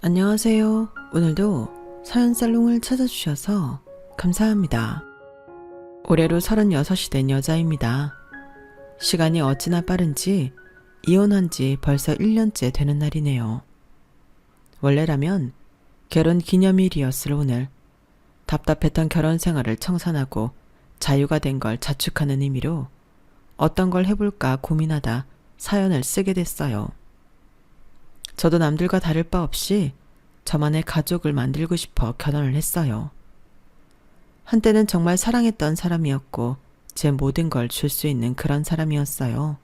안녕하세요. 오늘도 사연살롱을 찾아주셔서 감사합니다. 올해로 36이 된 여자입니다. 시간이 어찌나 빠른지 이혼한 지 벌써 1년째 되는 날이네요. 원래라면 결혼 기념일이었을 오늘, 답답했던 결혼 생활을 청산하고 자유가 된 걸 자축하는 의미로 어떤 걸 해볼까 고민하다 사연을 쓰게 됐어요. 저도 남들과 다를 바 없이 저만의 가족을 만들고 싶어 결혼을 했어요. 한때는 정말 사랑했던 사람이었고 제 모든 걸 줄 수 있는 그런 사람이었어요.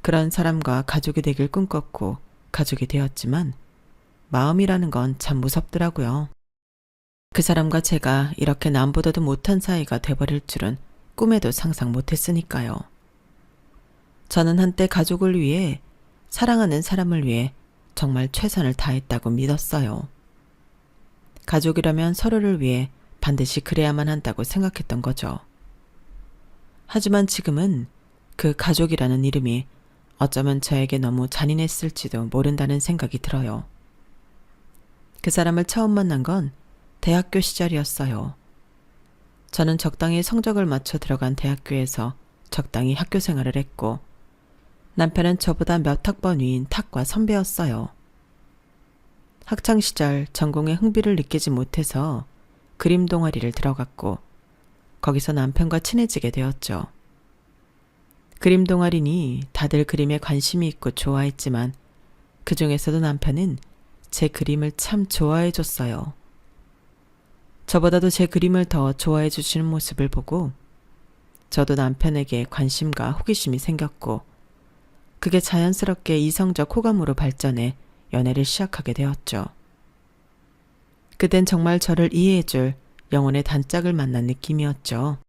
그런 사람과 가족이 되길 꿈꿨고 가족이 되었지만 마음이라는 건 참 무섭더라고요. 그 사람과 제가 이렇게 남보다도 못한 사이가 돼버릴 줄은 꿈에도 상상 못했으니까요. 저는 한때 가족을 위해, 사랑하는 사람을 위해 정말 최선을 다했다고 믿었어요. 가족이라면 서로를 위해 반드시 그래야만 한다고 생각했던 거죠. 하지만 지금은 그 가족이라는 이름이 어쩌면 저에게 너무 잔인했을지도 모른다는 생각이 들어요. 그 사람을 처음 만난 건 대학교 시절이었어요. 저는 적당히 성적을 맞춰 들어간 대학교에서 적당히 학교 생활을 했고, 남편은 저보다 몇 학번 위인 탁과 선배였어요. 학창시절 전공에 흥미를 느끼지 못해서 그림 동아리를 들어갔고 거기서 남편과 친해지게 되었죠. 그림 동아리니 다들 그림에 관심이 있고 좋아했지만 그 중에서도 남편은 제 그림을 참 좋아해 줬어요. 저보다도 제 그림을 더 좋아해 주시는 모습을 보고 저도 남편에게 관심과 호기심이 생겼고, 그게 자연스럽게 이성적 호감으로 발전해 연애를 시작하게 되었죠. 그땐 정말 저를 이해해줄 영혼의 단짝을 만난 느낌이었죠.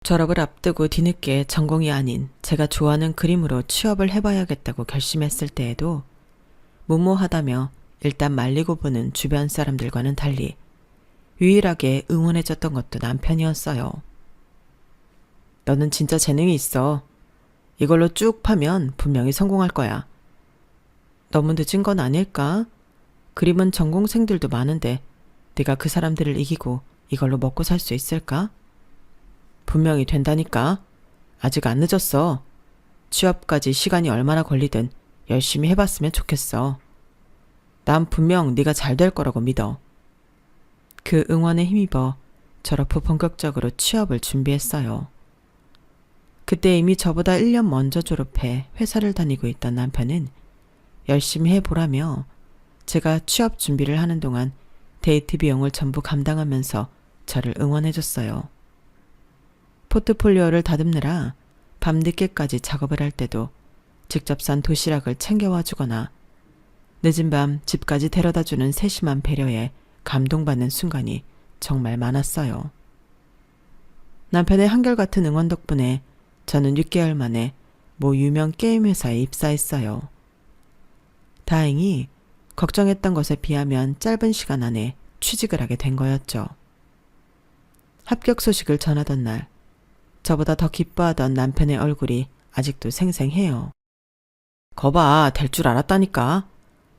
졸업을 앞두고 뒤늦게 전공이 아닌 제가 좋아하는 그림으로 취업을 해봐야겠다고 결심했을 때에도 무모하다며 일단 말리고 보는 주변 사람들과는 달리 유일하게 응원해줬던 것도 남편이었어요. 너는 진짜 재능이 있어. 이걸로 쭉 파면 분명히 성공할 거야. 너무 늦은 건 아닐까? 그림은 전공생들도 많은데 네가 그 사람들을 이기고 이걸로 먹고 살 수 있을까? 분명히 된다니까. 아직 안 늦었어. 취업까지 시간이 얼마나 걸리든 열심히 해봤으면 좋겠어. 난 분명 네가 잘 될 거라고 믿어. 그 응원에 힘입어 졸업 후 본격적으로 취업을 준비했어요. 그때 이미 저보다 1년 먼저 졸업해 회사를 다니고 있던 남편은 열심히 해보라며 제가 취업 준비를 하는 동안 데이트 비용을 전부 감당하면서 저를 응원해줬어요. 포트폴리오를 다듬느라 밤늦게까지 작업을 할 때도 직접 산 도시락을 챙겨와 주거나 늦은 밤 집까지 데려다주는 세심한 배려에 감동받는 순간이 정말 많았어요. 남편의 한결같은 응원 덕분에 저는 6개월 만에 모 유명 게임 회사에 입사했어요. 다행히 걱정했던 것에 비하면 짧은 시간 안에 취직을 하게 된 거였죠. 합격 소식을 전하던 날, 저보다 더 기뻐하던 남편의 얼굴이 아직도 생생해요. 거봐, 될 줄 알았다니까.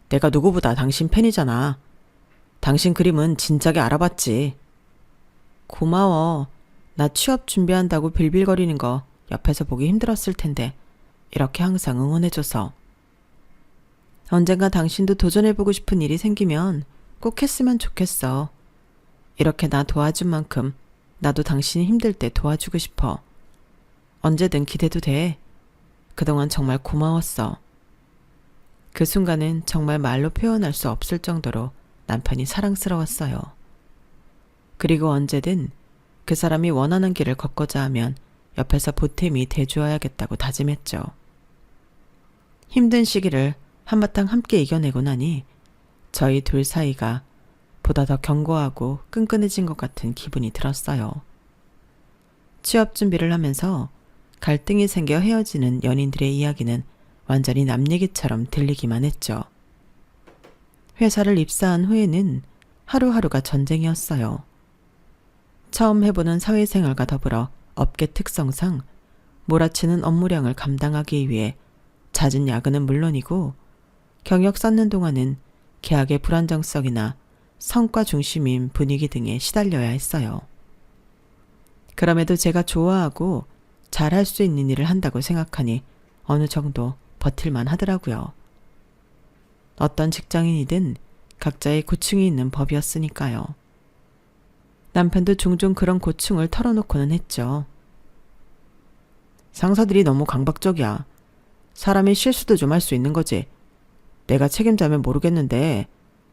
내가 누구보다 당신 팬이잖아. 당신 그림은 진작에 알아봤지. 고마워. 나 취업 준비한다고 빌빌거리는 거 옆에서 보기 힘들었을 텐데 이렇게 항상 응원해줘서. 언젠가 당신도 도전해보고 싶은 일이 생기면 꼭 했으면 좋겠어. 이렇게 나 도와준 만큼 나도 당신이 힘들 때 도와주고 싶어. 언제든 기대도 돼. 그동안 정말 고마웠어. 그 순간은 정말 말로 표현할 수 없을 정도로 남편이 사랑스러웠어요. 그리고 언제든 그 사람이 원하는 길을 걷고자 하면 옆에서 보탬이 돼주어야겠다고 다짐했죠. 힘든 시기를 한바탕 함께 이겨내고 나니 저희 둘 사이가 보다 더 견고하고 끈끈해진 것 같은 기분이 들었어요. 취업 준비를 하면서 갈등이 생겨 헤어지는 연인들의 이야기는 완전히 남 얘기처럼 들리기만 했죠. 회사를 입사한 후에는 하루하루가 전쟁이었어요. 처음 해보는 사회생활과 더불어 업계 특성상 몰아치는 업무량을 감당하기 위해 잦은 야근은 물론이고 경력 쌓는 동안은 계약의 불안정성이나 성과 중심인 분위기 등에 시달려야 했어요. 그럼에도 제가 좋아하고 잘할 수 있는 일을 한다고 생각하니 어느 정도 버틸만 하더라고요. 어떤 직장인이든 각자의 고충이 있는 법이었으니까요. 남편도 종종 그런 고충을 털어놓고는 했죠. 상사들이 너무 강박적이야. 사람이 실수도 좀 할 수 있는 거지. 내가 책임자면 모르겠는데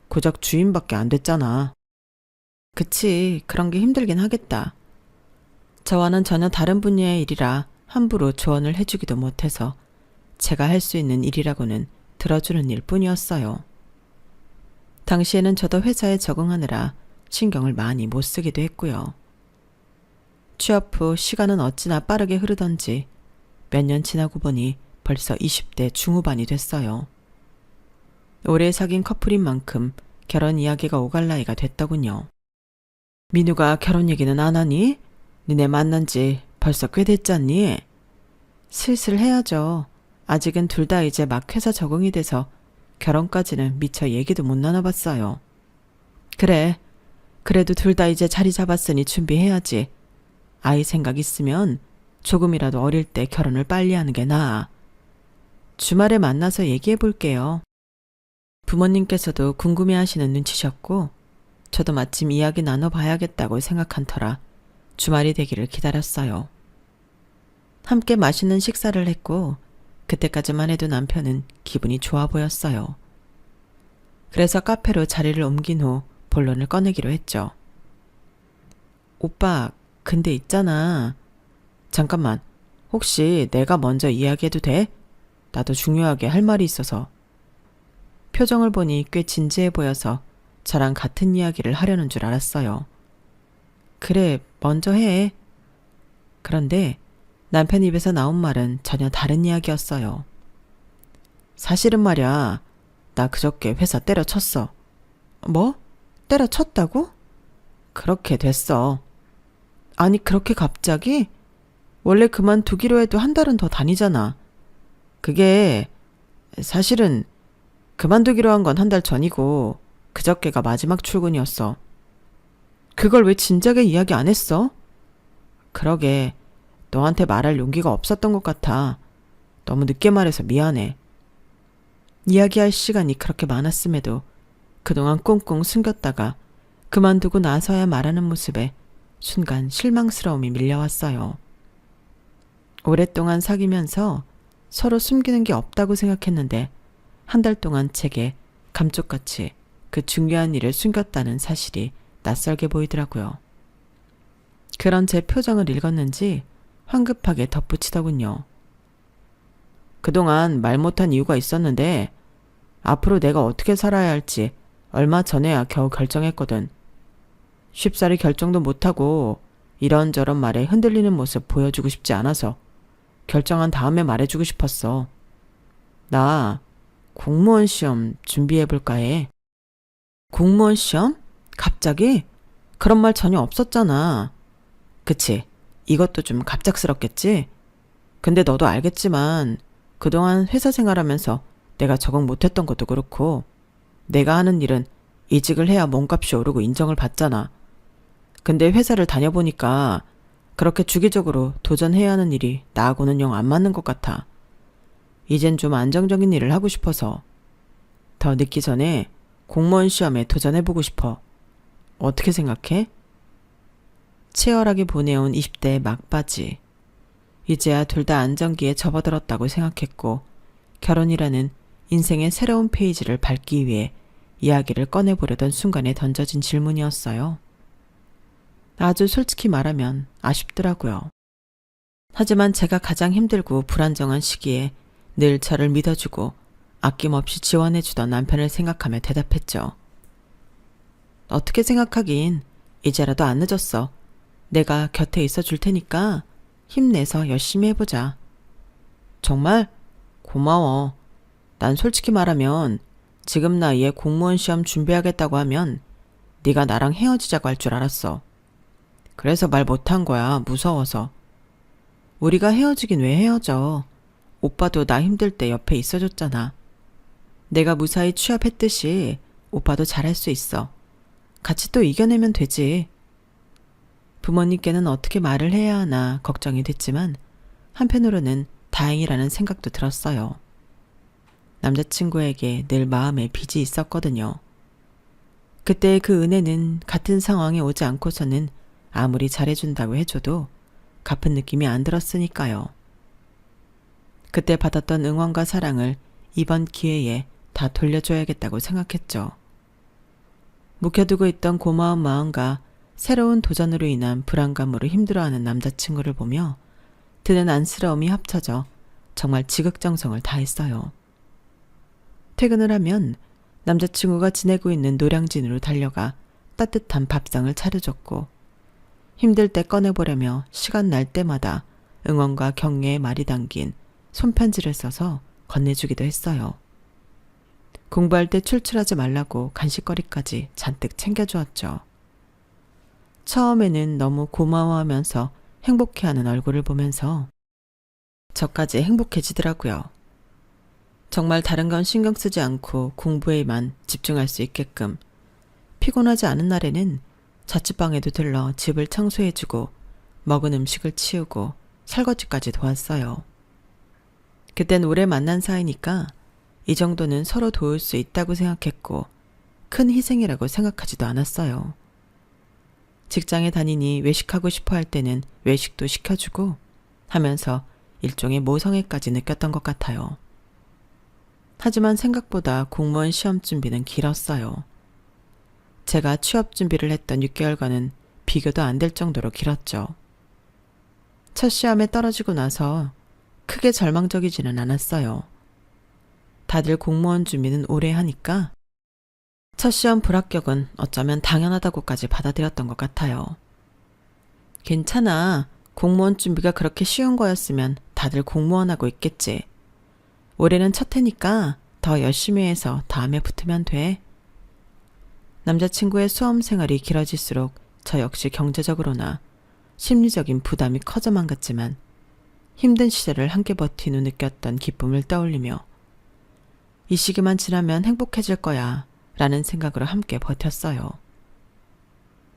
고작 주인밖에 안 됐잖아. 그치, 그런 게 힘들긴 하겠다. 저와는 전혀 다른 분야의 일이라 함부로 조언을 해주기도 못해서 제가 할 수 있는 일이라고는 들어주는 일뿐이었어요. 당시에는 저도 회사에 적응하느라 신경을 많이 못 쓰기도 했고요. 취업 후 시간은 어찌나 빠르게 흐르던지 몇 년 지나고 보니 벌써 20대 중후반이 됐어요. 오래 사귄 커플인 만큼 결혼 이야기가 오갈 나이가 됐더군요. 민우가 결혼 얘기는 안 하니? 니네 만난 지 벌써 꽤 됐잖니? 슬슬 해야죠. 아직은 둘 다 이제 막 회사 적응이 돼서 결혼까지는 미처 얘기도 못 나눠봤어요. 그래. 그래도 둘 다 이제 자리 잡았으니 준비해야지. 아이 생각 있으면 조금이라도 어릴 때 결혼을 빨리 하는 게 나아. 주말에 만나서 얘기해 볼게요. 부모님께서도 궁금해하시는 눈치셨고 저도 마침 이야기 나눠봐야겠다고 생각한 터라 주말이 되기를 기다렸어요. 함께 맛있는 식사를 했고 그때까지만 해도 남편은 기분이 좋아 보였어요. 그래서 카페로 자리를 옮긴 후 본론을 꺼내기로 했죠. 오빠, 근데 있잖아. 잠깐만, 혹시 내가 먼저 이야기해도 돼? 나도 중요하게 할 말이 있어서. 표정을 보니 꽤 진지해 보여서 저랑 같은 이야기를 하려는 줄 알았어요. 그래, 먼저 해. 그런데 남편 입에서 나온 말은 전혀 다른 이야기였어요. 사실은 말이야, 나 그저께 회사 때려쳤어. 뭐? 때려쳤다고? 그렇게 됐어. 아니, 그렇게 갑자기? 원래 그만두기로 해도 한 달은 더 다니잖아. 그게 사실은 그만두기로 한 건 한 달 전이고 그저께가 마지막 출근이었어. 그걸 왜 진작에 이야기 안 했어? 그러게, 너한테 말할 용기가 없었던 것 같아. 너무 늦게 말해서 미안해. 이야기할 시간이 그렇게 많았음에도 그동안 꽁꽁 숨겼다가 그만두고 나서야 말하는 모습에 순간 실망스러움이 밀려왔어요. 오랫동안 사귀면서 서로 숨기는 게 없다고 생각했는데 한 달 동안 제게 감쪽같이 그 중요한 일을 숨겼다는 사실이 낯설게 보이더라고요. 그런 제 표정을 읽었는지 황급하게 덧붙이더군요. 그동안 말 못한 이유가 있었는데 앞으로 내가 어떻게 살아야 할지 얼마 전에야 겨우 결정했거든. 쉽사리 결정도 못하고 이런저런 말에 흔들리는 모습 보여주고 싶지 않아서 결정한 다음에 말해주고 싶었어. 나 공무원 시험 준비해볼까 해. 공무원 시험? 갑자기? 그런 말 전혀 없었잖아. 그치? 이것도 좀 갑작스럽겠지? 근데 너도 알겠지만 그동안 회사 생활하면서 내가 적응 못했던 것도 그렇고 내가 하는 일은 이직을 해야 몸값이 오르고 인정을 받잖아. 근데 회사를 다녀보니까 그렇게 주기적으로 도전해야 하는 일이 나하고는 영 안 맞는 것 같아. 이젠 좀 안정적인 일을 하고 싶어서 더 늦기 전에 공무원 시험에 도전해보고 싶어. 어떻게 생각해? 치열하게 보내온 20대의 막바지. 이제야 둘 다 안정기에 접어들었다고 생각했고 결혼이라는 인생의 새로운 페이지를 밟기 위해 이야기를 꺼내보려던 순간에 던져진 질문이었어요. 아주 솔직히 말하면 아쉽더라고요. 하지만 제가 가장 힘들고 불안정한 시기에 늘 저를 믿어주고 아낌없이 지원해주던 남편을 생각하며 대답했죠. 어떻게 생각하긴 이제라도 안 늦었어. 내가 곁에 있어 줄 테니까 힘내서 열심히 해보자. 정말? 고마워. 난 솔직히 말하면 지금 나이에 공무원 시험 준비하겠다고 하면 네가 나랑 헤어지자고 할 줄 알았어. 그래서 말 못한 거야. 무서워서. 우리가 헤어지긴 왜 헤어져. 오빠도 나 힘들 때 옆에 있어줬잖아. 내가 무사히 취업했듯이 오빠도 잘할 수 있어. 같이 또 이겨내면 되지. 부모님께는 어떻게 말을 해야 하나 걱정이 됐지만 한편으로는 다행이라는 생각도 들었어요. 남자친구에게 늘 마음에 빚이 있었거든요. 그때의 그 은혜는 같은 상황에 오지 않고서는 아무리 잘해준다고 해줘도 갚은 느낌이 안 들었으니까요. 그때 받았던 응원과 사랑을 이번 기회에 다 돌려줘야겠다고 생각했죠. 묵혀두고 있던 고마운 마음과 새로운 도전으로 인한 불안감으로 힘들어하는 남자친구를 보며 드는 안쓰러움이 합쳐져 정말 지극정성을 다했어요. 퇴근을 하면 남자친구가 지내고 있는 노량진으로 달려가 따뜻한 밥상을 차려줬고 힘들 때 꺼내보려며 시간 날 때마다 응원과 격려의 말이 담긴 손편지를 써서 건네주기도 했어요. 공부할 때 출출하지 말라고 간식거리까지 잔뜩 챙겨주었죠. 처음에는 너무 고마워하면서 행복해하는 얼굴을 보면서 저까지 행복해지더라고요. 정말 다른 건 신경 쓰지 않고 공부에만 집중할 수 있게끔 피곤하지 않은 날에는 자취방에도 들러 집을 청소해주고 먹은 음식을 치우고 설거지까지 도왔어요. 그땐 오래 만난 사이니까 이 정도는 서로 도울 수 있다고 생각했고 큰 희생이라고 생각하지도 않았어요. 직장에 다니니 외식하고 싶어 할 때는 외식도 시켜주고 하면서 일종의 모성애까지 느꼈던 것 같아요. 하지만 생각보다 공무원 시험 준비는 길었어요. 제가 취업 준비를 했던 6개월간은 비교도 안 될 정도로 길었죠. 첫 시험에 떨어지고 나서 크게 절망적이지는 않았어요. 다들 공무원 준비는 오래 하니까 첫 시험 불합격은 어쩌면 당연하다고까지 받아들였던 것 같아요. 괜찮아. 공무원 준비가 그렇게 쉬운 거였으면 다들 공무원하고 있겠지. 올해는 첫 해니까 더 열심히 해서 다음에 붙으면 돼. 남자친구의 수험 생활이 길어질수록 저 역시 경제적으로나 심리적인 부담이 커져만 갔지만 힘든 시절을 함께 버틴 후 느꼈던 기쁨을 떠올리며 이 시기만 지나면 행복해질 거야 라는 생각으로 함께 버텼어요.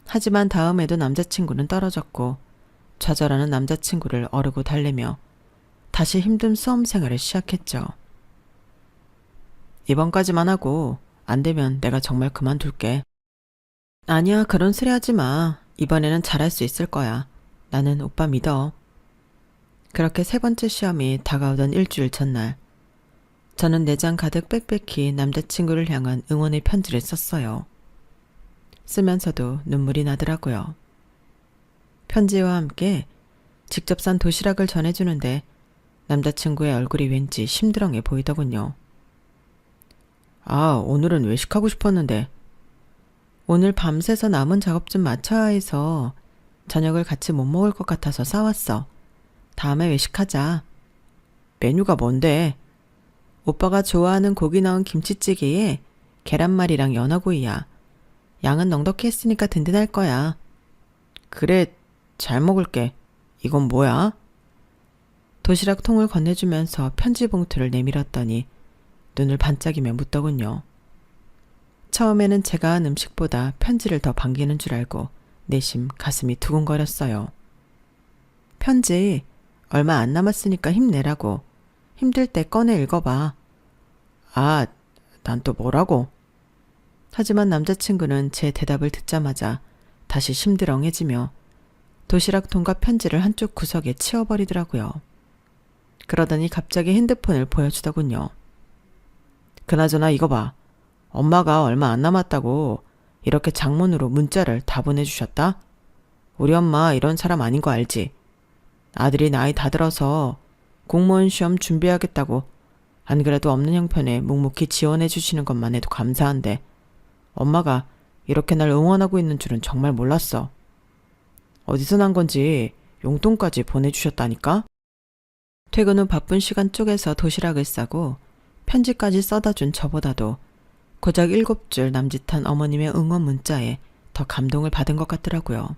하지만 다음에도 남자친구는 떨어졌고 좌절하는 남자친구를 어르고 달래며 다시 힘든 수험 생활을 시작했죠. 이번까지만 하고 안 되면 내가 정말 그만둘게. 아니야, 그런 소리 하지 마. 이번에는 잘할 수 있을 거야. 나는 오빠 믿어. 그렇게 세 번째 시험이 다가오던 일주일 전날 저는 내장 가득 빽빽히 남자친구를 향한 응원의 편지를 썼어요. 쓰면서도 눈물이 나더라고요. 편지와 함께 직접 산 도시락을 전해주는데 남자친구의 얼굴이 왠지 심드렁해 보이더군요. 아, 오늘은 외식하고 싶었는데. 오늘 밤새서 남은 작업 좀 마쳐야 해서 저녁을 같이 못 먹을 것 같아서 싸왔어. 다음에 외식하자. 메뉴가 뭔데? 오빠가 좋아하는 고기 넣은 김치찌개에 계란말이랑 연어구이야. 양은 넉넉히 했으니까 든든할 거야. 그래, 잘 먹을게. 이건 뭐야? 도시락 통을 건네주면서 편지 봉투를 내밀었더니 눈을 반짝이며 묻더군요. 처음에는 제가 한 음식보다 편지를 더 반기는 줄 알고 내심 가슴이 두근거렸어요. 편지 얼마 안 남았으니까 힘내라고. 힘들 때 꺼내 읽어봐. 아, 난 또 뭐라고? 하지만 남자친구는 제 대답을 듣자마자 다시 심드렁해지며 도시락 통과 편지를 한쪽 구석에 치워버리더라고요. 그러더니 갑자기 핸드폰을 보여주더군요. 그나저나 이거 봐. 엄마가 얼마 안 남았다고 이렇게 장문으로 문자를 다 보내주셨다? 우리 엄마 이런 사람 아닌 거 알지? 아들이 나이 다 들어서 공무원 시험 준비하겠다고 안 그래도 없는 형편에 묵묵히 지원해 주시는 것만 해도 감사한데 엄마가 이렇게 날 응원하고 있는 줄은 정말 몰랐어. 어디서 난 건지 용돈까지 보내주셨다니까? 퇴근 후 바쁜 시간 쪼개서 도시락을 싸고 편지까지 써다준 저보다도 고작 7줄 남짓한 어머님의 응원 문자에 더 감동을 받은 것 같더라고요.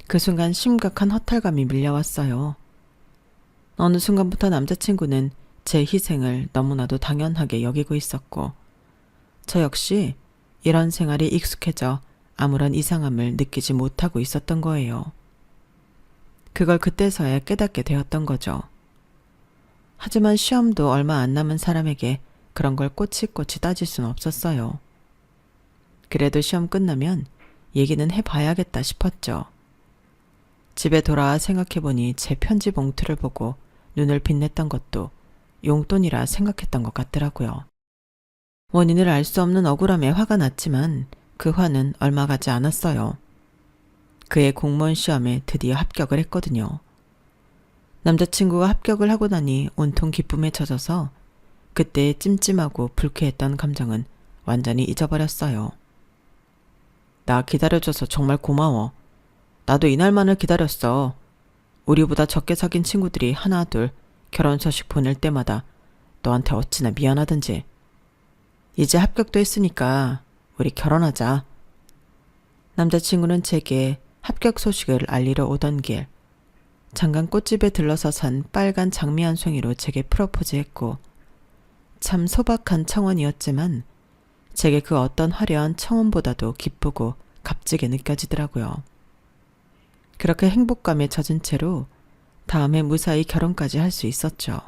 그 순간 심각한 허탈감이 밀려왔어요. 어느 순간부터 남자친구는 제 희생을 너무나도 당연하게 여기고 있었고 저 역시 이런 생활이 익숙해져 아무런 이상함을 느끼지 못하고 있었던 거예요. 그걸 그때서야 깨닫게 되었던 거죠. 하지만 시험도 얼마 안 남은 사람에게 그런 걸 꼬치꼬치 따질 순 없었어요. 그래도 시험 끝나면 얘기는 해봐야겠다 싶었죠. 집에 돌아와 생각해보니 제 편지 봉투를 보고 눈을 빛냈던 것도 용돈이라 생각했던 것 같더라고요. 원인을 알 수 없는 억울함에 화가 났지만 그 화는 얼마 가지 않았어요. 그의 공무원 시험에 드디어 합격을 했거든요. 남자친구가 합격을 하고 나니 온통 기쁨에 젖어서 그때의 찜찜하고 불쾌했던 감정은 완전히 잊어버렸어요. 나 기다려줘서 정말 고마워. 나도 이날만을 기다렸어. 우리보다 적게 사귄 친구들이 하나 둘 결혼 소식 보낼 때마다 너한테 어찌나 미안하던지. 이제 합격도 했으니까 우리 결혼하자. 남자친구는 제게 합격 소식을 알리러 오던 길 잠깐 꽃집에 들러서 산 빨간 장미 한 송이로 제게 프로포즈했고 참 소박한 청혼이었지만 제게 그 어떤 화려한 청혼보다도 기쁘고 값지게 느껴지더라고요. 그렇게 행복감에 젖은 채로 다음해 무사히 결혼까지 할 수 있었죠.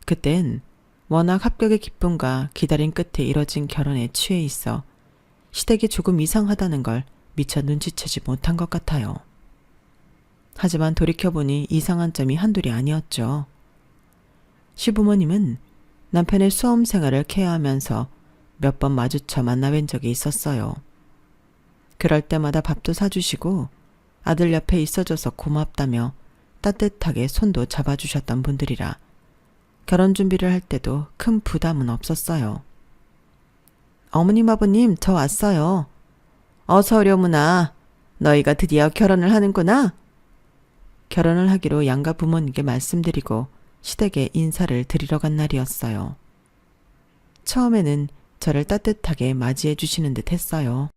그땐 워낙 합격의 기쁨과 기다림 끝에 이뤄진 결혼에 취해 있어 시댁이 조금 이상하다는 걸 미처 눈치채지 못한 것 같아요. 하지만 돌이켜보니 이상한 점이 한둘이 아니었죠. 시부모님은 남편의 수험 생활을 케어하면서 몇 번 마주쳐 만나뵌 적이 있었어요. 그럴 때마다 밥도 사주시고 아들 옆에 있어줘서 고맙다며 따뜻하게 손도 잡아주셨던 분들이라 결혼 준비를 할 때도 큰 부담은 없었어요. 어머님 아버님 저 왔어요. 어서 오려무나. 너희가 드디어 결혼을 하는구나. 결혼을 하기로 양가 부모님께 말씀드리고 시댁에 인사를 드리러 간 날이었어요. 처음에는 저를 따뜻하게 맞이해 주시는 듯 했어요.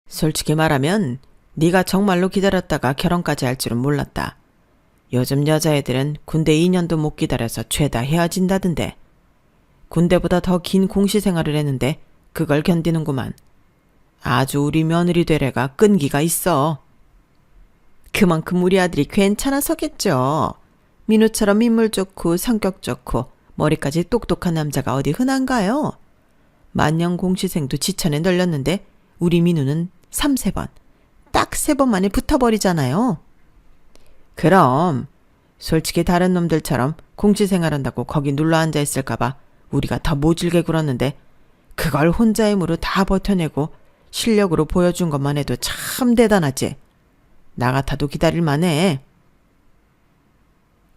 솔직히 말하면 네가 정말로 기다렸다가 결혼까지 할 줄은 몰랐다. 요즘 여자애들은 군대 2년도 못 기다려서 죄다 헤어진다던데. 군대보다 더 긴 공시 생활을 했는데 그걸 견디는구만. 아주 우리 며느리 되래가 끈기가 있어. 그만큼 우리 아들이 괜찮아서겠죠. 민우처럼 인물 좋고 성격 좋고 머리까지 똑똑한 남자가 어디 흔한가요? 만년 공시생도 지천에 널렸는데 우리 민우는 3-4번, 딱 3번 만에 붙어버리잖아요. 그럼 솔직히 다른 놈들처럼 공시생활한다고 거기 눌러앉아 있을까봐 우리가 더 모질게 굴었는데 그걸 혼자 힘으로 다 버텨내고 실력으로 보여준 것만 해도 참 대단하지. 나 같아도 기다릴 만해.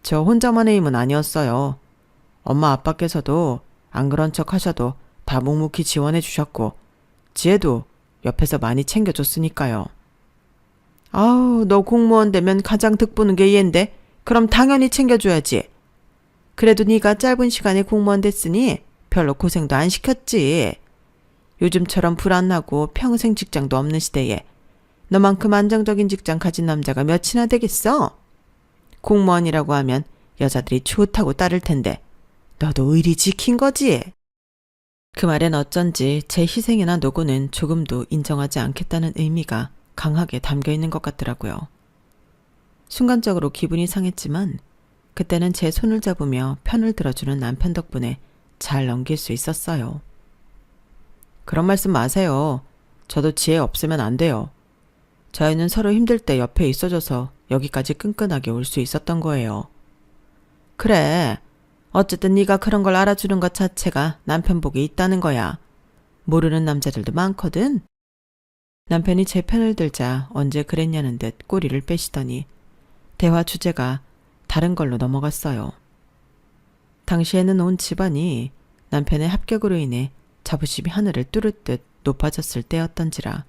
저 혼자만의 힘은 아니었어요. 엄마 아빠께서도 안 그런 척 하셔도 다 묵묵히 지원해 주셨고 지혜도 옆에서 많이 챙겨줬으니까요. 아우, 너 공무원 되면 가장 득보는 게 얘인데 그럼 당연히 챙겨줘야지. 그래도 네가 짧은 시간에 공무원 됐으니 별로 고생도 안 시켰지. 요즘처럼 불안하고 평생 직장도 없는 시대에 너만큼 안정적인 직장 가진 남자가 몇이나 되겠어? 공무원이라고 하면 여자들이 좋다고 따를 텐데 너도 의리 지킨 거지? 그 말엔 어쩐지 제 희생이나 노고는 조금도 인정하지 않겠다는 의미가 강하게 담겨 있는 것 같더라고요. 순간적으로 기분이 상했지만 그때는 제 손을 잡으며 편을 들어주는 남편 덕분에 잘 넘길 수 있었어요. 그런 말씀 마세요. 저도 지혜 없으면 안 돼요. 저희는 서로 힘들 때 옆에 있어줘서 여기까지 끈끈하게 올 수 있었던 거예요. 그래. 어쨌든 네가 그런 걸 알아주는 것 자체가 남편 복이 있다는 거야. 모르는 남자들도 많거든. 남편이 제 편을 들자 언제 그랬냐는 듯 꼬리를 빼시더니 대화 주제가 다른 걸로 넘어갔어요. 당시에는 온 집안이 남편의 합격으로 인해 자부심이 하늘을 뚫을 듯 높아졌을 때였던지라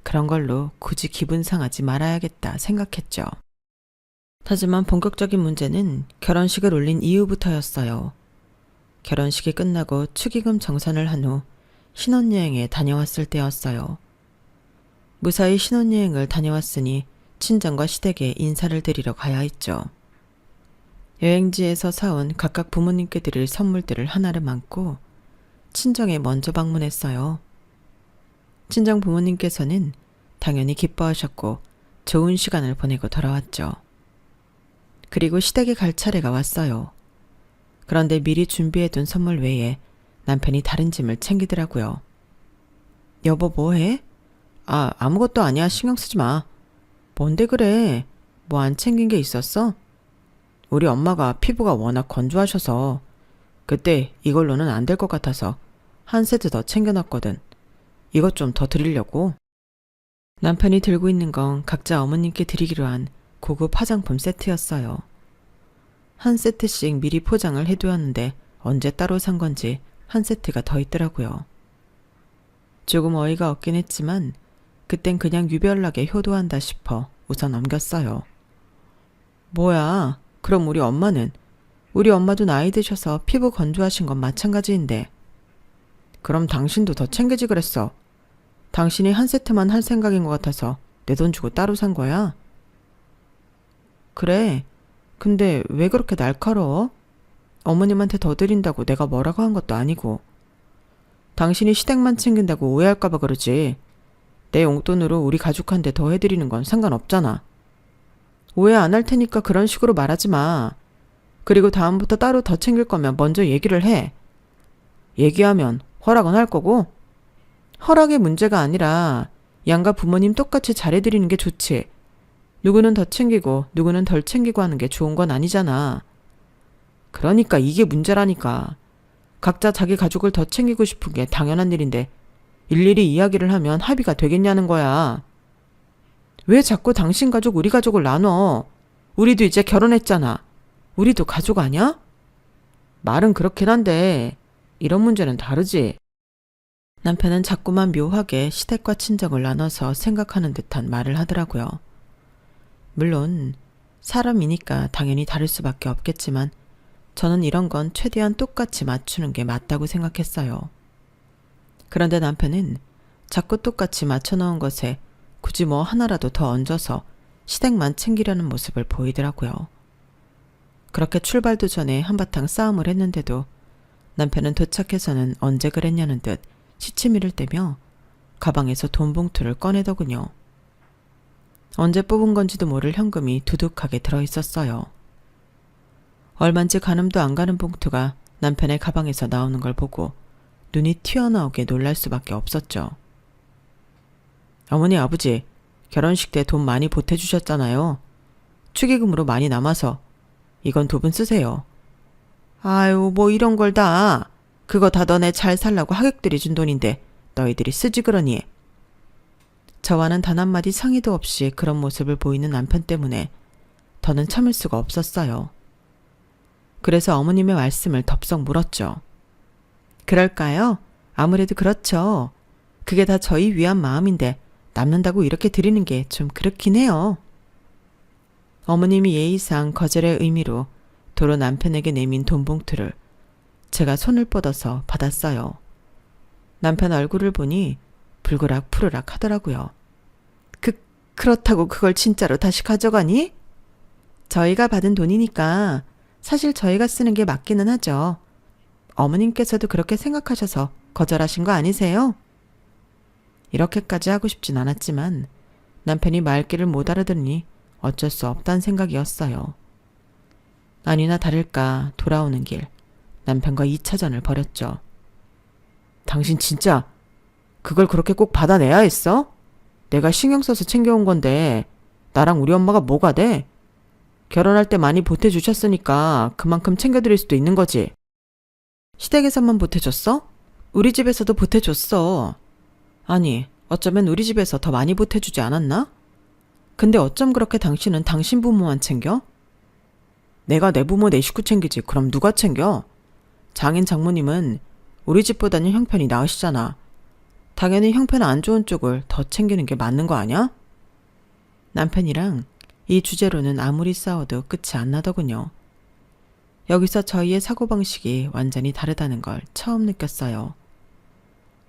그런 걸로 굳이 기분 상하지 말아야겠다 생각했죠. 하지만 본격적인 문제는 결혼식을 올린 이후부터였어요. 결혼식이 끝나고 축의금 정산을 한 후 신혼여행에 다녀왔을 때였어요. 무사히 신혼여행을 다녀왔으니 친정과 시댁에 인사를 드리러 가야 했죠. 여행지에서 사온 각각 부모님께 드릴 선물들을 하나를 안고 친정에 먼저 방문했어요. 친정 부모님께서는 당연히 기뻐하셨고 좋은 시간을 보내고 돌아왔죠. 그리고 시댁에 갈 차례가 왔어요. 그런데 미리 준비해둔 선물 외에 남편이 다른 짐을 챙기더라고요. 여보 뭐해? 아무것도 아니야. 신경 쓰지 마. 뭔데 그래? 뭐 안 챙긴 게 있었어? 우리 엄마가 피부가 워낙 건조하셔서 그때 이걸로는 안 될 것 같아서 한 세트 더 챙겨놨거든. 이것 좀 더 드리려고. 남편이 들고 있는 건 각자 어머님께 드리기로 한 고급 화장품 세트였어요. 한 세트씩 미리 포장을 해두었는데 언제 따로 산 건지 한 세트가 더 있더라고요. 조금 어이가 없긴 했지만 그땐 그냥 유별나게 효도한다 싶어 웃어 넘겼어요. 뭐야, 그럼 우리 엄마는? 우리 엄마도 나이 드셔서 피부 건조하신 건 마찬가지인데. 그럼 당신도 더 챙기지 그랬어. 당신이 한 세트만 할 생각인 것 같아서 내 돈 주고 따로 산 거야? 그래, 근데 왜 그렇게 날카로워? 어머님한테 더 드린다고 내가 뭐라고 한 것도 아니고. 당신이 시댁만 챙긴다고 오해할까봐 그러지. 내 용돈으로 우리 가족한테 더 해드리는 건 상관없잖아. 오해 안 할 테니까 그런 식으로 말하지 마. 그리고 다음부터 따로 더 챙길 거면 먼저 얘기를 해. 얘기하면 허락은 할 거고. 허락의 문제가 아니라 양가 부모님 똑같이 잘해드리는 게 좋지. 누구는 더 챙기고 누구는 덜 챙기고 하는 게 좋은 건 아니잖아. 그러니까 이게 문제라니까. 각자 자기 가족을 더 챙기고 싶은 게 당연한 일인데 일일이 이야기를 하면 합의가 되겠냐는 거야. 왜 자꾸 당신 가족, 우리 가족을 나눠? 우리도 이제 결혼했잖아. 우리도 가족 아니야? 말은 그렇긴 한데 이런 문제는 다르지. 남편은 자꾸만 묘하게 시댁과 친정을 나눠서 생각하는 듯한 말을 하더라고요. 물론 사람이니까 당연히 다를 수밖에 없겠지만 저는 이런 건 최대한 똑같이 맞추는 게 맞다고 생각했어요. 그런데 남편은 자꾸 똑같이 맞춰놓은 것에 굳이 뭐 하나라도 더 얹어서 시댁만 챙기려는 모습을 보이더라고요. 그렇게 출발도 전에 한바탕 싸움을 했는데도 남편은 도착해서는 언제 그랬냐는 듯 시치미를 떼며 가방에서 돈 봉투를 꺼내더군요. 언제 뽑은 건지도 모를 현금이 두둑하게 들어있었어요. 얼만지 가늠도 안 가는 봉투가 남편의 가방에서 나오는 걸 보고 눈이 튀어나오게 놀랄 수밖에 없었죠. 어머니 아버지 결혼식 때 돈 많이 보태주셨잖아요. 축의금으로 많이 남아서 이건 두 분 쓰세요. 아유 뭐 이런 걸 다. 그거 다 너네 잘 살라고 하객들이 준 돈인데 너희들이 쓰지 그러니. 저와는 단 한마디 상의도 없이 그런 모습을 보이는 남편 때문에 더는 참을 수가 없었어요. 그래서 어머님의 말씀을 덥석 물었죠. 그럴까요? 아무래도 그렇죠. 그게 다 저희 위한 마음인데 남는다고 이렇게 드리는 게 좀 그렇긴 해요. 어머님이 예의상 거절의 의미로 도로 남편에게 내민 돈 봉투를 제가 손을 뻗어서 받았어요. 남편 얼굴을 보니 불그락 푸르락 하더라고요. 그렇다고 그걸 진짜로 다시 가져가니? 저희가 받은 돈이니까 사실 저희가 쓰는 게 맞기는 하죠. 어머님께서도 그렇게 생각하셔서 거절하신 거 아니세요? 이렇게까지 하고 싶진 않았지만 남편이 말귀를 못 알아들으니 어쩔 수 없다는 생각이었어요. 아니나 다를까 돌아오는 길 남편과 2차전을 벌였죠. 당신 진짜 그걸 그렇게 꼭 받아내야 했어? 내가 신경 써서 챙겨온 건데 나랑 우리 엄마가 뭐가 돼? 결혼할 때 많이 보태주셨으니까 그만큼 챙겨드릴 수도 있는 거지. 시댁에서만 보태줬어? 우리 집에서도 보태줬어. 아니, 어쩌면 우리 집에서 더 많이 보태주지 않았나? 근데 어쩜 그렇게 당신은 당신 부모만 챙겨? 내가 내 부모 내 식구 챙기지 그럼 누가 챙겨? 장인 장모님은 우리 집보다는 형편이 나으시잖아. 당연히 형편 안 좋은 쪽을 더 챙기는 게 맞는 거 아니야? 남편이랑 이 주제로는 아무리 싸워도 끝이 안 나더군요. 여기서 저희의 사고방식이 완전히 다르다는 걸 처음 느꼈어요.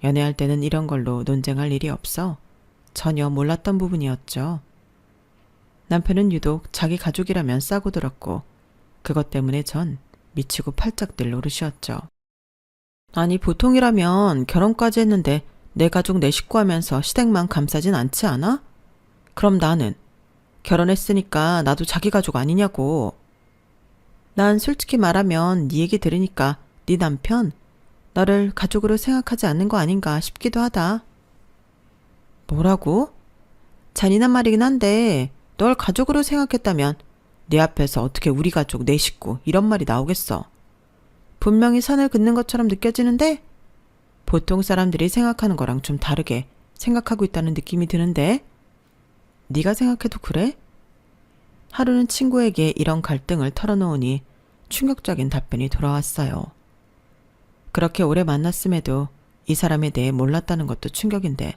연애할 때는 이런 걸로 논쟁할 일이 없어 전혀 몰랐던 부분이었죠. 남편은 유독 자기 가족이라면 싸고 들었고 그것 때문에 전 미치고 팔짝 뛸 노릇이었죠. 아니, 보통이라면 결혼까지 했는데 내 가족 내 식구 하면서 시댁만 감싸진 않지 않아? 그럼 나는 결혼했으니까 나도 자기 가족 아니냐고. 난 솔직히 말하면 네 얘기 들으니까 네 남편 너를 가족으로 생각하지 않는 거 아닌가 싶기도 하다. 뭐라고? 잔인한 말이긴 한데 널 가족으로 생각했다면 내 앞에서 어떻게 우리 가족 내 식구 이런 말이 나오겠어. 분명히 선을 긋는 것처럼 느껴지는데 보통 사람들이 생각하는 거랑 좀 다르게 생각하고 있다는 느낌이 드는데 네가 생각해도 그래? 하루는 친구에게 이런 갈등을 털어놓으니 충격적인 답변이 돌아왔어요. 그렇게 오래 만났음에도 이 사람에 대해 몰랐다는 것도 충격인데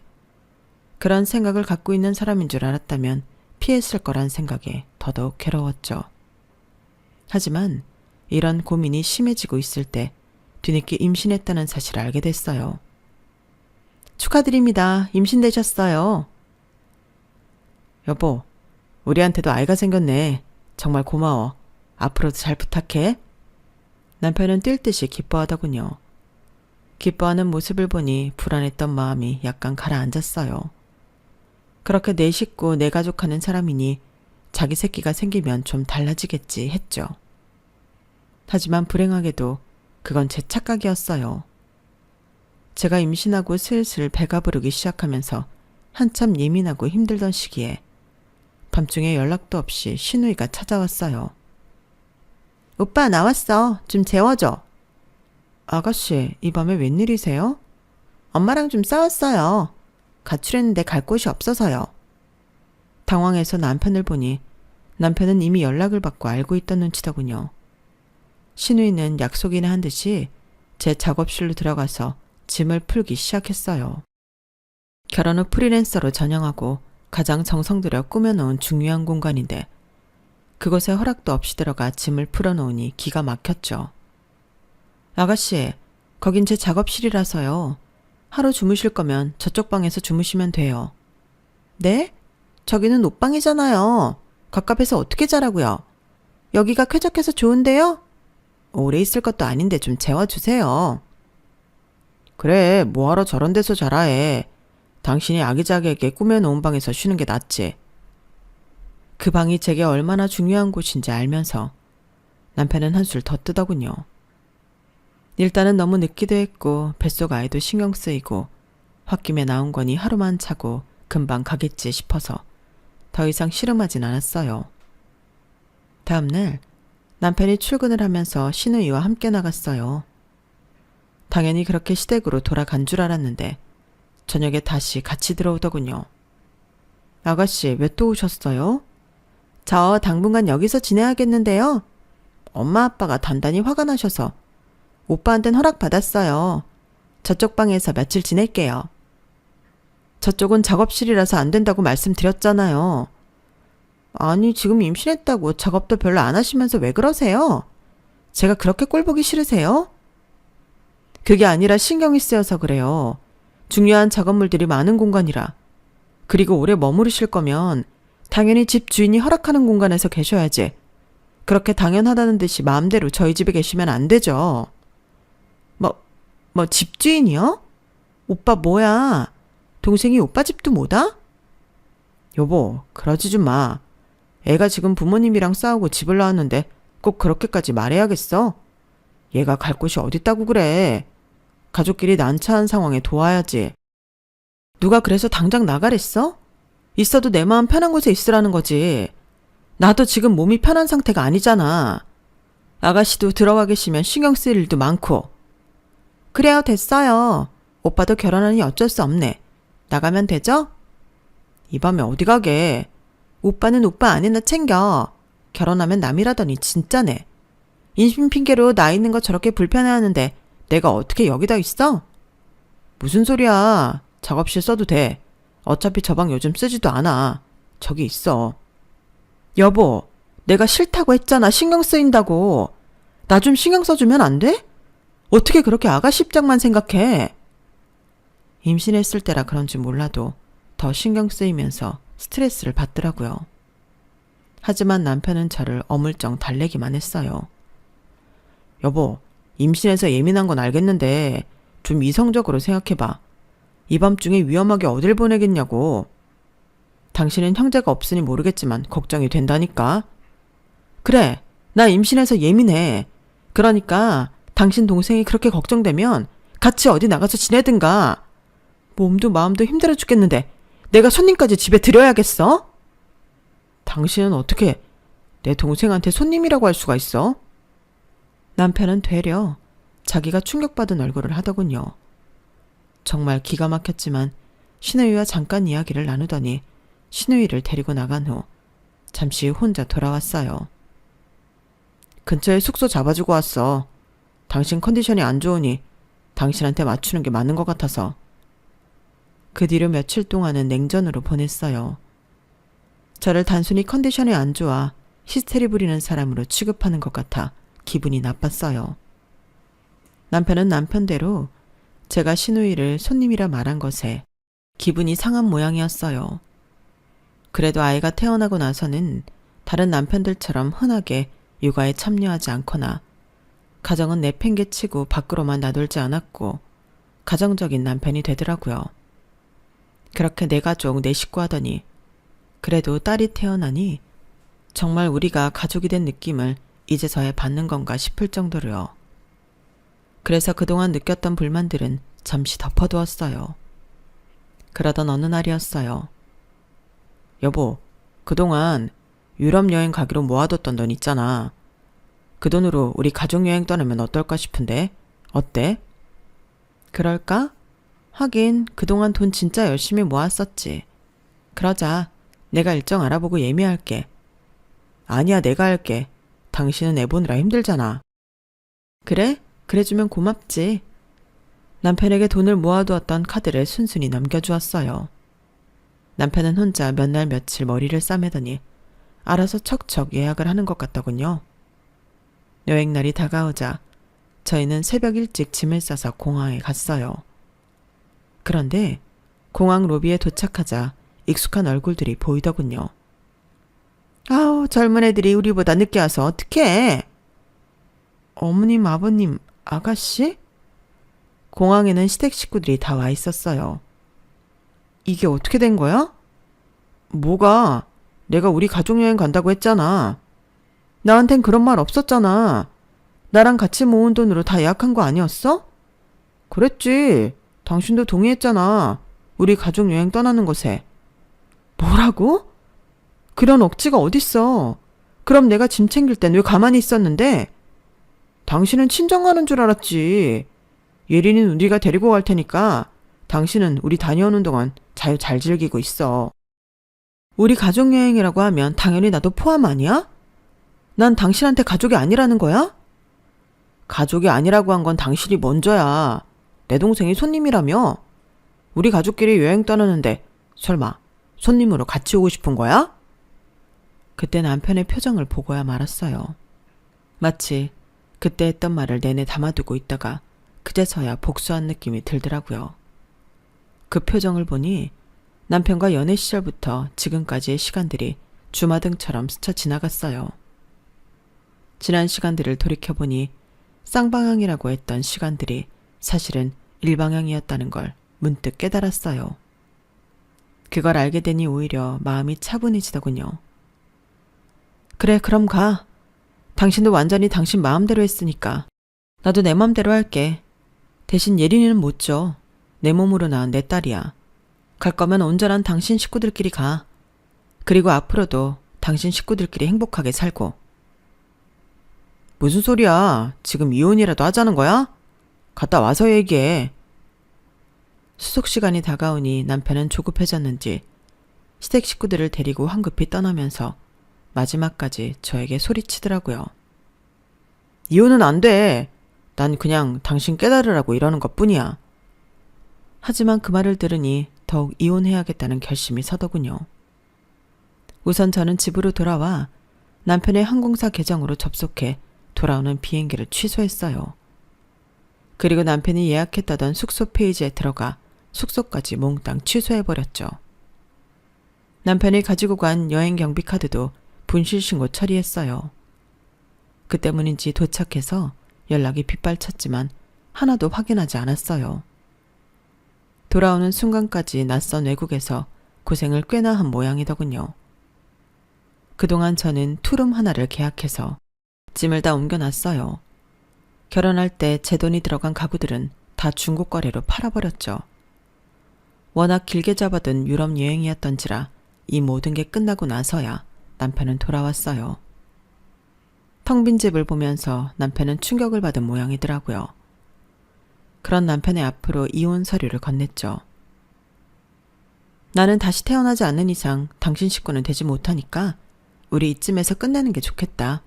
그런 생각을 갖고 있는 사람인 줄 알았다면 피했을 거란 생각에 더더욱 괴로웠죠. 하지만 이런 고민이 심해지고 있을 때 뒤늦게 임신했다는 사실을 알게 됐어요. 축하드립니다. 임신되셨어요. 여보, 우리한테도 아이가 생겼네. 정말 고마워. 앞으로도 잘 부탁해. 남편은 뛸 듯이 기뻐하더군요. 기뻐하는 모습을 보니 불안했던 마음이 약간 가라앉았어요. 그렇게 내 식구, 내 가족 하는 사람이니 자기 새끼가 생기면 좀 달라지겠지 했죠. 하지만 불행하게도 그건 제 착각이었어요. 제가 임신하고 슬슬 배가 부르기 시작하면서 한참 예민하고 힘들던 시기에 밤중에 연락도 없이 신우이가 찾아왔어요. 오빠 나왔어. 좀 재워줘. 아가씨, 이 밤에 웬일이세요? 엄마랑 좀 싸웠어요. 가출했는데 갈 곳이 없어서요. 당황해서 남편을 보니 남편은 이미 연락을 받고 알고 있던 눈치더군요. 신우이는 약속이나 한 듯이 제 작업실로 들어가서 짐을 풀기 시작했어요. 결혼 후 프리랜서로 전향하고 가장 정성 들여 꾸며놓은 중요한 공간인데 그곳에 허락도 없이 들어가 짐을 풀어놓으니 기가 막혔죠. 아가씨, 거긴 제 작업실이라서요. 하루 주무실 거면 저쪽 방에서 주무시면 돼요. 네? 저기는 옷방이잖아요. 갑갑해서 어떻게 자라고요? 여기가 쾌적해서 좋은데요? 오래 있을 것도 아닌데 좀 재워주세요. 그래, 뭐하러 저런 데서 자라 해. 당신이 아기자기하게 꾸며놓은 방에서 쉬는 게 낫지. 그 방이 제게 얼마나 중요한 곳인지 알면서 남편은 한술 더 뜨더군요. 일단은 너무 늦기도 했고 뱃속 아이도 신경 쓰이고 홧김에 나온 거니 하루만 자고 금방 가겠지 싶어서 더 이상 씨름하진 않았어요. 다음날 남편이 출근을 하면서 신우이와 함께 나갔어요. 당연히 그렇게 시댁으로 돌아간 줄 알았는데 저녁에 다시 같이 들어오더군요. 아가씨, 왜 또 오셨어요? 저 당분간 여기서 지내야겠는데요. 엄마 아빠가 단단히 화가 나셔서 오빠한텐 허락받았어요. 저쪽 방에서 며칠 지낼게요. 저쪽은 작업실이라서 안 된다고 말씀드렸잖아요. 아니, 지금 임신했다고 작업도 별로 안 하시면서 왜 그러세요? 제가 그렇게 꼴 보기 싫으세요? 그게 아니라 신경이 쓰여서 그래요. 중요한 작업물들이 많은 공간이라. 그리고 오래 머무르실 거면 당연히 집 주인이 허락하는 공간에서 계셔야지. 그렇게 당연하다는 듯이 마음대로 저희 집에 계시면 안 되죠. 집주인이요? 오빠 뭐야? 동생이 오빠 집도 못 와? 여보, 그러지 좀 마. 애가 지금 부모님이랑 싸우고 집을 나왔는데 꼭 그렇게까지 말해야겠어? 얘가 갈 곳이 어딨다고 그래. 가족끼리 난처한 상황에 도와야지. 누가 그래서 당장 나가랬어? 있어도 내 마음 편한 곳에 있으라는 거지. 나도 지금 몸이 편한 상태가 아니잖아. 아가씨도 들어와 계시면 신경 쓰일 일도 많고. 그래요, 됐어요. 오빠도 결혼하니 어쩔 수 없네. 나가면 되죠? 이 밤에 어디 가게? 오빠는 오빠 아내나 챙겨. 결혼하면 남이라더니 진짜네. 임신 핑계로 나 있는 거 저렇게 불편해하는데 내가 어떻게 여기다 있어? 무슨 소리야. 작업실 써도 돼. 어차피 저 방 요즘 쓰지도 않아. 저기 있어. 여보, 내가 싫다고 했잖아. 신경 쓰인다고. 나 좀 신경 써주면 안 돼? 어떻게 그렇게 아가씨 입장만 생각해? 임신했을 때라 그런지 몰라도 더 신경 쓰이면서 스트레스를 받더라고요. 하지만 남편은 저를 어물쩡 달래기만 했어요. 여보, 임신해서 예민한 건 알겠는데 좀 이성적으로 생각해봐. 이 밤중에 위험하게 어딜 보내겠냐고. 당신은 형제가 없으니 모르겠지만 걱정이 된다니까. 그래, 나 임신해서 예민해. 그러니까 당신 동생이 그렇게 걱정되면 같이 어디 나가서 지내든가. 몸도 마음도 힘들어 죽겠는데 내가 손님까지 집에 들여야겠어? 당신은 어떻게 내 동생한테 손님이라고 할 수가 있어? 남편은 되려 자기가 충격받은 얼굴을 하더군요. 정말 기가 막혔지만 신우이와 잠깐 이야기를 나누더니 신우이를 데리고 나간 후 잠시 혼자 돌아왔어요. 근처에 숙소 잡아주고 왔어. 당신 컨디션이 안 좋으니 당신한테 맞추는 게 맞는 것 같아서. 그 뒤로 며칠 동안은 냉전으로 보냈어요. 저를 단순히 컨디션이 안 좋아 히스테리 부리는 사람으로 취급하는 것 같아 기분이 나빴어요. 남편은 남편대로 제가 신우이를 손님이라 말한 것에 기분이 상한 모양이었어요. 그래도 아이가 태어나고 나서는 다른 남편들처럼 흔하게 육아에 참여하지 않거나 가정은 내팽개치고 밖으로만 나돌지 않았고 가정적인 남편이 되더라고요. 그렇게 내 가족 내 식구 하더니 그래도 딸이 태어나니 정말 우리가 가족이 된 느낌을 이제서야 받는 건가 싶을 정도로요. 그래서 그동안 느꼈던 불만들은 잠시 덮어두었어요. 그러던 어느 날이었어요. 여보, 그동안 유럽 여행 가기로 모아뒀던 돈 있잖아. 그 돈으로 우리 가족여행 떠나면 어떨까 싶은데 어때? 그럴까? 하긴 그동안 돈 진짜 열심히 모았었지. 그러자. 내가 일정 알아보고 예매할게. 아니야, 내가 할게. 당신은 애 보느라 힘들잖아. 그래? 그래주면 고맙지. 남편에게 돈을 모아두었던 카드를 순순히 넘겨주었어요. 남편은 혼자 몇 날 며칠 머리를 싸매더니 알아서 척척 예약을 하는 것 같더군요. 여행날이 다가오자 저희는 새벽 일찍 짐을 싸서 공항에 갔어요. 그런데 공항 로비에 도착하자 익숙한 얼굴들이 보이더군요. 아우, 젊은 애들이 우리보다 늦게 와서 어떡해. 어머님, 아버님, 아가씨? 공항에는 시댁 식구들이 다 와 있었어요. 이게 어떻게 된 거야? 뭐가? 내가 우리 가족여행 간다고 했잖아. 나한텐 그런 말 없었잖아. 나랑 같이 모은 돈으로 다 예약한 거 아니었어? 그랬지. 당신도 동의했잖아. 우리 가족여행 떠나는 것에. 뭐라고? 그런 억지가 어딨어. 그럼 내가 짐 챙길 땐 왜 가만히 있었는데? 당신은 친정 가는 줄 알았지. 예린이는 우리가 데리고 갈 테니까 당신은 우리 다녀오는 동안 자유 잘 즐기고 있어. 우리 가족여행이라고 하면 당연히 나도 포함 아니야? 난 당신한테 가족이 아니라는 거야? 가족이 아니라고 한 건 당신이 먼저야. 내 동생이 손님이라며? 우리 가족끼리 여행 떠나는데 설마 손님으로 같이 오고 싶은 거야? 그때 남편의 표정을 보고야 말았어요. 마치 그때 했던 말을 내내 담아두고 있다가 그제서야 복수한 느낌이 들더라고요. 그 표정을 보니 남편과 연애 시절부터 지금까지의 시간들이 주마등처럼 스쳐 지나갔어요. 지난 시간들을 돌이켜보니 쌍방향이라고 했던 시간들이 사실은 일방향이었다는 걸 문득 깨달았어요. 그걸 알게 되니 오히려 마음이 차분해지더군요. 그래, 그럼 가. 당신도 완전히 당신 마음대로 했으니까. 나도 내 맘대로 할게. 대신 예린이는 못 줘. 내 몸으로 낳은 내 딸이야. 갈 거면 온전한 당신 식구들끼리 가. 그리고 앞으로도 당신 식구들끼리 행복하게 살고. 무슨 소리야? 지금 이혼이라도 하자는 거야? 갔다 와서 얘기해. 수속 시간이 다가오니 남편은 조급해졌는지 시댁 식구들을 데리고 황급히 떠나면서 마지막까지 저에게 소리치더라고요. 이혼은 안 돼. 난 그냥 당신 깨달으라고 이러는 것뿐이야. 하지만 그 말을 들으니 더욱 이혼해야겠다는 결심이 서더군요. 우선 저는 집으로 돌아와 남편의 항공사 계정으로 접속해 돌아오는 비행기를 취소했어요. 그리고 남편이 예약했다던 숙소 페이지에 들어가 숙소까지 몽땅 취소해버렸죠. 남편이 가지고 간 여행 경비 카드도 분실신고 처리했어요. 그 때문인지 도착해서 연락이 빗발쳤지만 하나도 확인하지 않았어요. 돌아오는 순간까지 낯선 외국에서 고생을 꽤나 한 모양이더군요. 그동안 저는 투룸 하나를 계약해서 짐을 다 옮겨놨어요. 결혼할 때 제 돈이 들어간 가구들은 다 중고 거래로 팔아버렸죠. 워낙 길게 잡아둔 유럽 여행이었던지라 이 모든 게 끝나고 나서야 남편은 돌아왔어요. 텅 빈 집을 보면서 남편은 충격을 받은 모양이더라고요. 그런 남편의 앞으로 이혼 서류를 건넸죠. 나는 다시 태어나지 않는 이상 당신 식구는 되지 못하니까 우리 이쯤에서 끝내는 게 좋겠다.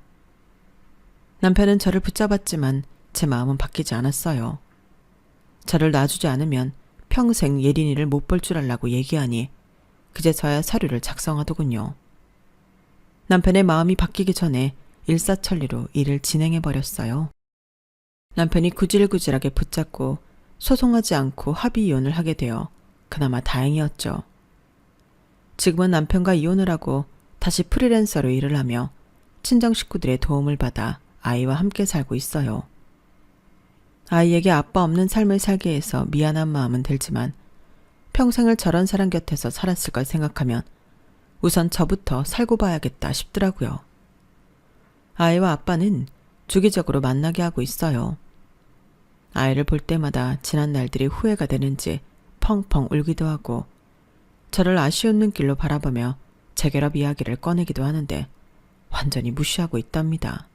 남편은 저를 붙잡았지만 제 마음은 바뀌지 않았어요. 저를 놔주지 않으면 평생 예린이를 못 볼 줄 알라고 얘기하니 그제서야 서류를 작성하더군요. 남편의 마음이 바뀌기 전에 일사천리로 일을 진행해버렸어요. 남편이 구질구질하게 붙잡고 소송하지 않고 합의 이혼을 하게 되어 그나마 다행이었죠. 지금은 남편과 이혼을 하고 다시 프리랜서로 일을 하며 친정 식구들의 도움을 받아 아이와 함께 살고 있어요. 아이에게 아빠 없는 삶을 살게 해서 미안한 마음은 들지만 평생을 저런 사람 곁에서 살았을 걸 생각하면 우선 저부터 살고 봐야겠다 싶더라고요. 아이와 아빠는 주기적으로 만나게 하고 있어요. 아이를 볼 때마다 지난 날들이 후회가 되는지 펑펑 울기도 하고 저를 아쉬운 눈길로 바라보며 재결합 이야기를 꺼내기도 하는데 완전히 무시하고 있답니다.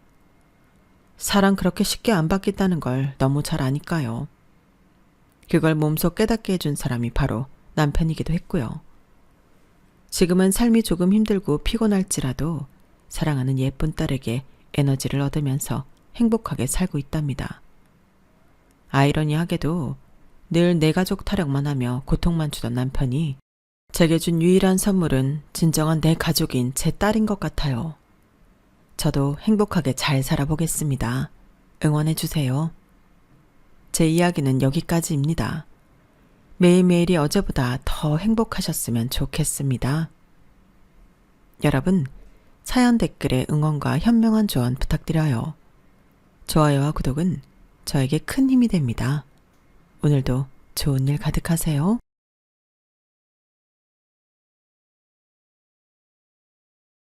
사랑 그렇게 쉽게 안 바뀌었다는 걸 너무 잘 아니까요. 그걸 몸소 깨닫게 해준 사람이 바로 남편이기도 했고요. 지금은 삶이 조금 힘들고 피곤할지라도 사랑하는 예쁜 딸에게 에너지를 얻으면서 행복하게 살고 있답니다. 아이러니하게도 늘 내 가족 타령만 하며 고통만 주던 남편이 제게 준 유일한 선물은 진정한 내 가족인 제 딸인 것 같아요. 저도 행복하게 잘 살아보겠습니다. 응원해주세요. 제 이야기는 여기까지입니다. 매일매일이 어제보다 더 행복하셨으면 좋겠습니다. 여러분, 사연 댓글에 응원과 현명한 조언 부탁드려요. 좋아요와 구독은 저에게 큰 힘이 됩니다. 오늘도 좋은 일 가득하세요.